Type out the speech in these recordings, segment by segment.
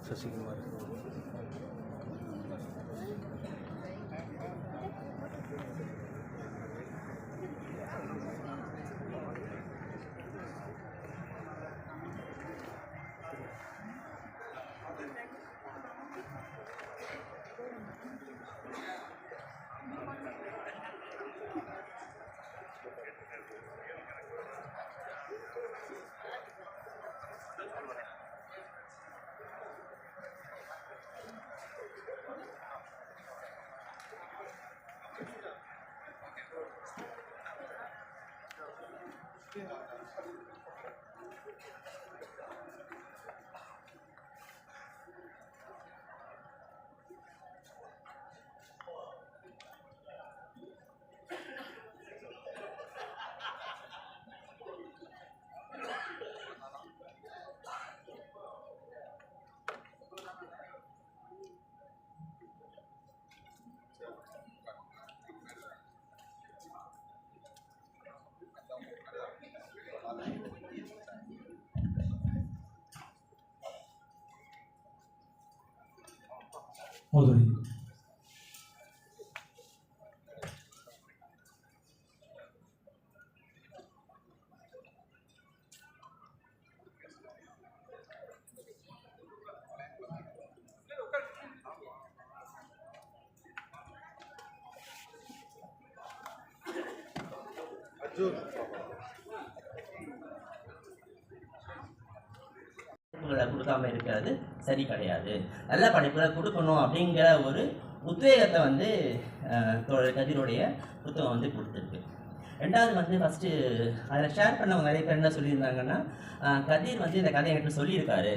சசிகுமார் மதுரை. கொடுக்காம இருக்கிறது சரி கிடையாது. நல்ல படைப்புகளை கொடுக்கணும் அப்படிங்கிற ஒரு உத்வேகத்தை வந்து கதிரோடைய புத்தகம் வந்து கொடுத்துருக்கு. ரெண்டாவது வந்து ஃபஸ்ட்டு அதில் ஷேர் பண்ணவங்க நிறைய பேர் என்ன சொல்லியிருந்தாங்கன்னா, கதிர் வந்து இந்த கதையை எனக்கு சொல்லியிருக்காரு,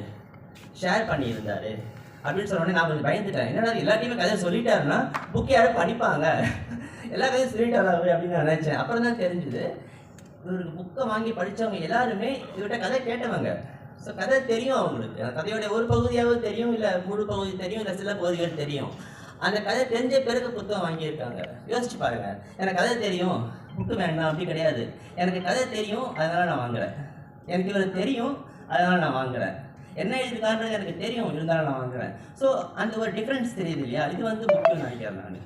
ஷேர் பண்ணியிருந்தாரு அப்படின்னு சொன்னோடனே நான் கொஞ்சம் பயந்துட்டேன். என்னடா எல்லாத்தையுமே கதையை சொல்லிட்டாருன்னா புக் யாரும் படிப்பாங்க, எல்லா கதையும் சொல்லிட்டாரு அப்படின்னு நான் நினச்சேன். அப்புறம் தான் தெரிஞ்சுது இவருக்கு புக்கை வாங்கி படித்தவங்க எல்லாருமே இவர்கிட்ட கதை கேட்டவங்க. ஸோ கதை தெரியும் அவங்களுக்கு, கதையோடைய ஒரு பகுதியாவது தெரியும், இல்லை முழு பகுதி தெரியும், இல்லை சில பகுதிகள் தெரியும். அந்த கதை தெரிஞ்ச பிறகு புத்தகம் வாங்கியிருக்காங்க. யோசிச்சு பாருங்க, எனக்கு கதை தெரியும் புக்கு வேண்டாம் அப்படி கிடையாது. எனக்கு கதை தெரியும் அதனால நான் வாங்குறேன், எனக்கு இவர் தெரியும் அதனால நான் வாங்குறேன், என்ன எழுதுக்காரன்னு எனக்கு தெரியும் இருந்தாலும் நான் வாங்குறேன். ஸோ அந்த ஒரு டிஃப்ரென்ஸ் தெரியுது இல்லையா, இது வந்து புக்குன்னு நினைக்கிறேன் நான்.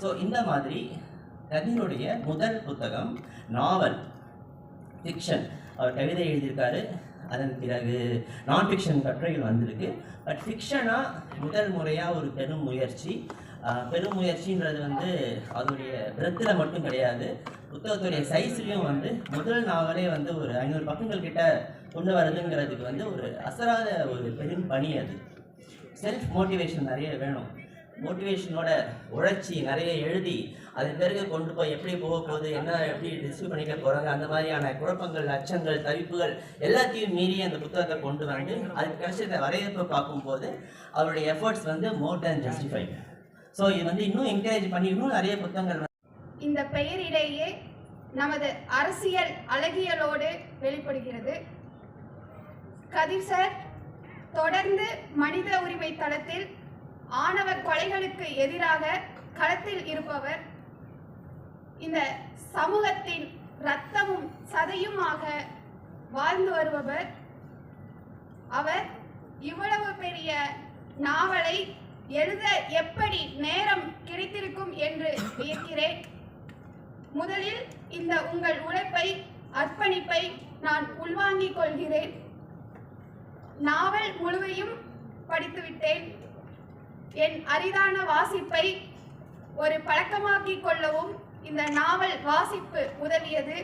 ஸோ இந்த மாதிரி கதிருடைய முதல் புத்தகம் நாவல், ஃபிக்ஷன். அவர் கவிதை எழுதியிருக்காரு, அதன் பிறகு நான் ஃபிக்ஷன் கட்டுரைகள் வந்திருக்கு. பட் ஃபிக்ஷனாக முதல் முறையாக ஒரு பெரும் முயற்சின்றது வந்து அதோடைய பிரெத்தில் மட்டும் கிடையாது, புத்தகத்துடைய சைஸ்லையும் வந்து முதல் நாவலே வந்து ஒரு 500 பக்கங்கள் கிட்ட கொண்டு வரதுங்கிறதுக்கு வந்து ஒரு அசராத ஒரு பெரும் பணி. அது செல்ஃப் மோட்டிவேஷன் நிறைய வேணும், மோட்டிவேஷனோட உழைச்சி நிறைய எழுதி அதன் பிறகு கொண்டு போய் எப்படி போக போகுது, என்ன எப்படி டிஸ்ட்ரிபியூட் பண்ணிக்க போகிறாங்க, அந்த மாதிரியான குழப்பங்கள், அச்சங்கள், தவிப்புகள் எல்லாத்தையும் மீறி அந்த புத்தகத்தை கொண்டு வந்து அதுக்கு கிடைச்ச வரவேற்பை பார்க்கும்போது அவருடைய எஃபர்ட்ஸ் வந்து மோர் தேன் ஜஸ்டிஃபைட். ஸோ இது வந்து இன்னும் என்கரேஜ் பண்ணி இன்னும் நிறைய புத்தகங்கள். இந்த பெயரிலேயே நமது அரசியல் அழகியலோடு வெளிப்படுகிறது. கதிர் சார் தொடர்ந்து மனித உரிமை தளத்தில் ஆணவ கொலைகளுக்கு எதிராக களத்தில் இருப்பவர், இந்த சமூகத்தின் இரத்தமும் சதையுமாக வாழ்ந்து வருபவர். அவர் இவ்வளவு பெரிய நாவலை எழுத எப்படி நேரம் கிடைத்திருக்கும் என்று வியக்கிறேன். முதலில் இந்த உங்கள் உழைப்பை, அர்ப்பணிப்பை நான் உள்வாங்கிக் கொள்கிறேன். நாவல் முழுவையும் படித்துவிட்டேன். என் அரிதான வாசிப்பை ஒரு பழக்கமாக்கிக் கொள்ளவும் இந்த நாவல் வாசிப்பு உதவியது.